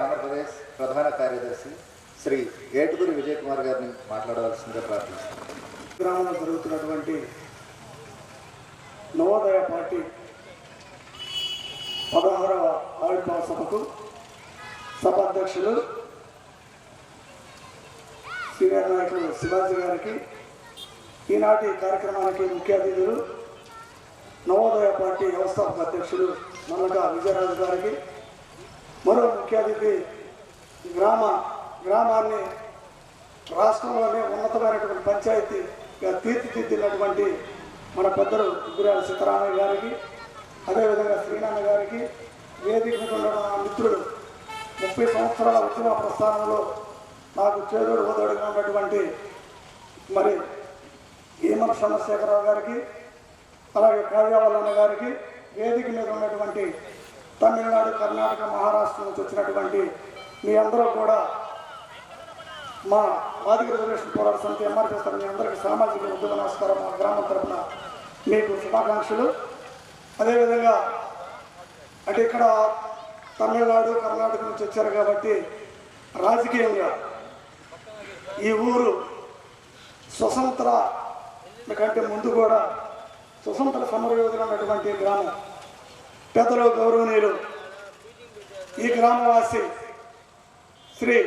ఆంధ్రప్రదేశ్ ప్రధాన కార్యదర్శి శ్రీ ఏటుగురి విజయ్ కుమార్ గారిని మాట్లాడవలసిందిగా ప్రార్థిస్తున్నాను. గ్రామంలో జరుగుతున్నటువంటి నవోదయ పార్టీ 16వ ఆవిర్భావ సభకు సభ అధ్యక్షులు సీనియర్ నాయకులు శివాజీ గారికి, ఈనాటి కార్యక్రమానికి ముఖ్య అతిథులు నవోదయ పార్టీ వ్యవస్థాపక అధ్యక్షులు నల్లగా విజయరాజు గారికి, మరో ముఖ్య అతిథి గ్రామాన్ని రాష్ట్రంలోనే ఉన్నతమైనటువంటి పంచాయతీగా తీర్చిదిద్దినటువంటి మన పెద్దలు గుర్రాల సీతారామయ్య గారికి, అదేవిధంగా శ్రీనాన్న గారికి, వేదిక మీద ఉన్న మిత్రుడు 30 సంవత్సరాల ఉద్యమ ప్రస్థానంలో నాకు చేదోడు ఓదోడుగా ఉన్నటువంటి మరి ఈమల చంద్రశేఖరరావు గారికి, అలాగే కావ్యవల్లన్న గారికి, వేదిక మీద ఉన్నటువంటి తమిళనాడు, కర్ణాటక, మహారాష్ట్ర నుంచి వచ్చినటువంటి మీ అందరూ కూడా మా ఆదిక రిజర్వేషన్ పోరాట సమితి ఎంఆర్పీ మీ అందరికీ సామాజిక ఉద్యమ నమస్కారం. మా గ్రామం తరఫున మీకు శుభాకాంక్షలు. అదేవిధంగా అంటే ఇక్కడ తమిళనాడు, కర్ణాటక నుంచి వచ్చారు కాబట్టి రాజకీయంగా ఈ ఊరు స్వతంత్ర కంటే ముందు కూడా స్వతంత్ర సమరయోధులు ఉన్నటువంటి గ్రామం. పెద్దలు గౌరవనీయులు ఈ గ్రామవాసి శ్రీ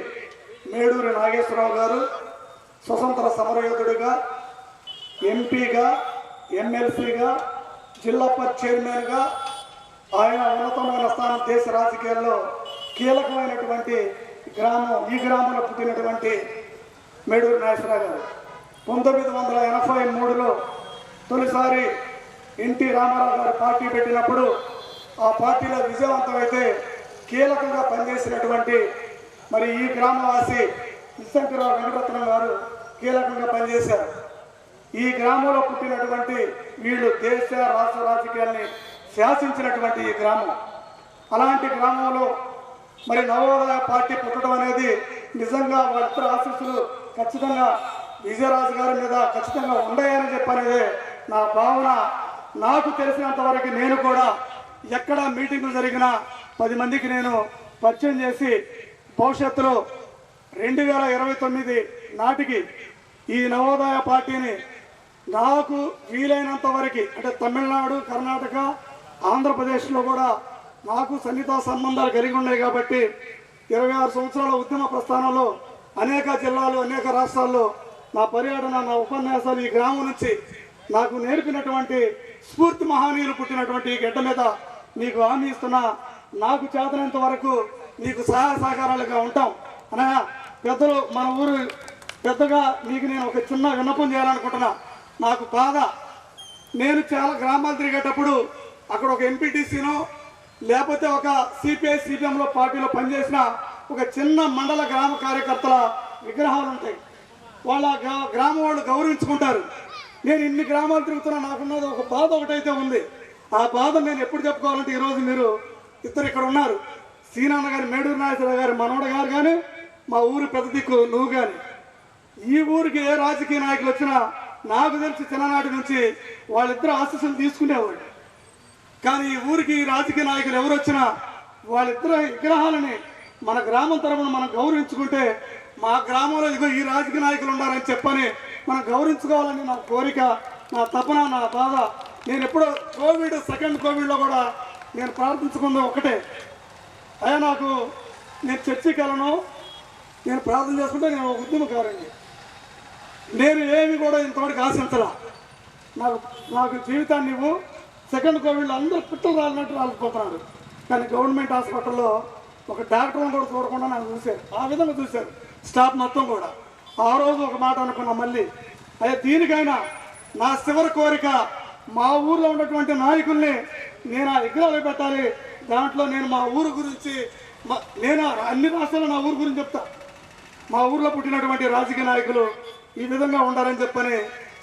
మేడూరి నాగేశ్వరరావు గారు స్వతంత్ర సమరయోధుడిగా, ఎంపీగా, ఎమ్మెల్సీగా, జిల్లా పరిషత్ చైర్మన్గా ఆయన ఉన్నతమైన స్థానం దేశ రాజకీయాల్లో కీలకమైనటువంటి గ్రామం. ఈ గ్రామంలో పుట్టినటువంటి మేడూరి నాగేశ్వరరావు గారు 1983లో తొలిసారి ఎన్టీ రామారావు గారు పార్టీ పెట్టినప్పుడు ఆ పార్టీలో విజయవంతమైతే కీలకంగా పనిచేసినటువంటి మరి ఈ గ్రామవాసి నిశంకరావు వెంకటరత్నం గారు కీలకంగా పనిచేశారు. ఈ గ్రామంలో పుట్టినటువంటి వీళ్ళు దేశ రాష్ట్ర రాజకీయాల్ని శాసించినటువంటి ఈ గ్రామం. అలాంటి గ్రామంలో మరి నవోదయ పార్టీ పుట్టడం అనేది నిజంగా వాళ్ళిద్దరు ఆశీస్సులు ఖచ్చితంగా విజయరాజు గారి మీద ఖచ్చితంగా ఉన్నాయని చెప్పనేదే నా భావన. నాకు తెలిసినంతవరకు నేను కూడా ఎక్కడ మీటింగులు జరిగినా 10 మందికి నేను పరిచయం చేసి భవిష్యత్తులో 2029 నాటికి ఈ నవోదయ పార్టీని నాకు వీలైనంత వరకు అంటే తమిళనాడు, కర్ణాటక, ఆంధ్రప్రదేశ్లో కూడా నాకు సన్నిహిత సంబంధాలు కలిగి ఉన్నాయి కాబట్టి 26 సంవత్సరాల ఉద్యమ ప్రస్థానంలో అనేక జిల్లాలు, అనేక రాష్ట్రాల్లో నా పర్యటన, నా ఉపన్యాసాలు ఈ గ్రామం నుంచి నాకు నేర్పినటువంటి స్ఫూర్తి మహనీయులు పుట్టినటువంటి ఈ గడ్డ మీద మీకు హామీ ఇస్తున్నా. నాకు చేతనంత వరకు మీకు సహాయ సహకారాలుగా ఉంటాం. అనగా పెద్దలు మన ఊరు పెద్దగా మీకు నేను ఒక చిన్న విన్నపం చేయాలనుకుంటున్నా. నాకు బాధ, నేను చాలా గ్రామాలు తిరిగేటప్పుడు అక్కడ ఒక ఎంపీటీసీనో లేకపోతే ఒక సిపిఐ సిపిఎంలో పార్టీలో పనిచేసిన ఒక చిన్న మండల గ్రామ కార్యకర్తల విగ్రహాలు ఉంటాయి. వాళ్ళ గ్రామం వాళ్ళు గౌరవించుకుంటారు. నేను ఇన్ని గ్రామాలు తిరుగుతున్నా, నాకున్నది ఒక బాధ ఒకటైతే ఉంది. ఆ బాధ నేను ఎప్పుడు చెప్పుకోవాలంటే ఈరోజు మీరు ఇద్దరు ఇక్కడ ఉన్నారు. సీనాన్న గారి, మేడూరు నాగేశ్వరరావు గారి మనవడు గారు కానీ, మా ఊరు పెద్ద దిక్కు నువ్వు కానీ. ఈ ఊరికి ఏ రాజకీయ నాయకులు వచ్చినా నాకు తెలిసి చిన్ననాటి నుంచి వాళ్ళిద్దరు ఆశీస్సులు తీసుకునేవాళ్ళు. కానీ ఈ ఊరికి రాజకీయ నాయకులు ఎవరు వచ్చినా వాళ్ళిద్దరు విగ్రహాలని మన గ్రామం తరపున మనం గౌరవించుకుంటే మా గ్రామంలో ఇదిగో ఈ రాజకీయ నాయకులు ఉన్నారని చెప్పని మనం గౌరవించుకోవాలని నా కోరిక, నా తపన, నా బాధ. నేను ఎప్పుడో సెకండ్ కోవిడ్లో కూడా నేను ప్రార్థించుకుంది ఒకటే, అయ్యా నాకు నేను చర్చికి వెళ్ళను, నేను ప్రార్థన చేసుకుంటే నేను ఉద్యమకారండి. నేను ఏమి కూడా ఇంతవరకు ఆశించలా. నాకు జీవితాన్ని ఇవ్వు. సెకండ్ కోవిడ్లో అందరూ పిట్టలు రాలినట్టు రాలిపోతున్నాడు. కానీ గవర్నమెంట్ హాస్పిటల్లో ఒక డాక్టర్ని కూడా చూడకుండా నాకు చూశారు. ఆ విధంగా చూశారు స్టాఫ్ మొత్తం కూడా. ఆ రోజు ఒక మాట అనుకున్నా, మళ్ళీ అయ్యా దీనికైనా నా చివరి కోరిక మా ఊర్లో ఉన్నటువంటి నాయకుల్ని నేను ఆ విగ్రహాలు పెట్టాలి. దాంట్లో నేను మా ఊరు గురించి, నేను అన్ని రాష్ట్రాల్లో నా ఊరు గురించి చెప్తా. మా ఊర్లో పుట్టినటువంటి రాజకీయ నాయకులు ఈ విధంగా ఉండాలని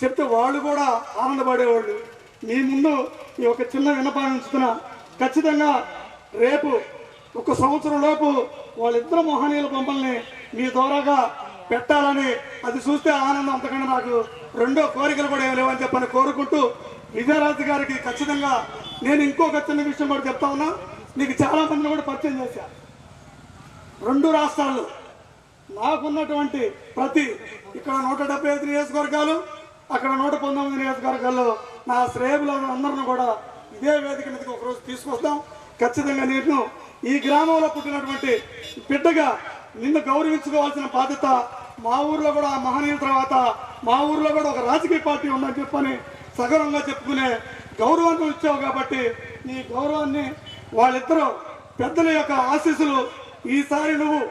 చెప్తే వాళ్ళు కూడా ఆనందపడేవాళ్ళు. మీ ముందు ఈ ఒక చిన్న విన్నపాన్ని ఉంచుతున్నా. ఖచ్చితంగా రేపు 1 సంవత్సరం లోపు వాళ్ళిద్దరు మహనీయుల బొమ్మల్ని మీ ద్వారాగా పెట్టాలని, అది చూస్తే ఆనందం అంతకంటే నాకు రెండో కోరికలు కూడా ఏమి లేవని చెప్పని కోరుకుంటూ విజయరాజు గారికి ఖచ్చితంగా నేను ఇంకొక చిన్న విషయం కూడా చెప్తా ఉన్నా. నీకు చాలా మందిని కూడా పరిచయం చేశా. 2 రాష్ట్రాల్లో నాకున్నటువంటి ప్రతి ఇక్కడ 175 నియోజకవర్గాలు, అక్కడ 119 నియోజకవర్గాల్లో నా శ్రేయబులందరిని కూడా ఇదే వేదిక మీదకి ఒకరోజు తీసుకొస్తాం. ఖచ్చితంగా నేను ఈ గ్రామంలో పుట్టినటువంటి బిడ్డగా నిన్ను గౌరవించుకోవాల్సిన బాధ్యత మా ఊర్లో కూడా ఆ మహనీయుల తర్వాత మా ఊర్లో కూడా ఒక రాజకీయ పార్టీ ఉందని చెప్పని సగర్వంగా చెప్పుకునే గౌరవాన్ని ఇచ్చావు. కాబట్టి నీ గౌరవాన్ని వాళ్ళిద్దరూ పెద్దల యొక్క ఆశీస్సులు ఈసారి నువ్వు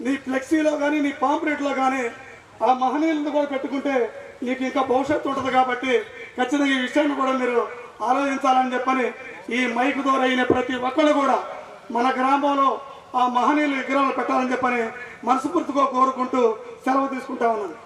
నీ ఫ్లెక్సీలో కానీ నీ పాంప్లెట్లో కానీ ఆ మహనీయులను కూడా పెట్టుకుంటే నీకు ఇంకా భవిష్యత్తు ఉంటుంది. కాబట్టి ఖచ్చితంగా ఈ విషయాన్ని కూడా మీరు ఆలోచించాలని చెప్పని ఈ మైకు ద్వారా అయిన ప్రతి ఒక్కళ్ళు కూడా మన గ్రామంలో ఆ మహనీయుల విగ్రహాలు పెట్టాలని చెప్పని మనస్ఫూర్తిగా కోరుకుంటూ సెలవు తీసుకుంటా ఉన్నాను.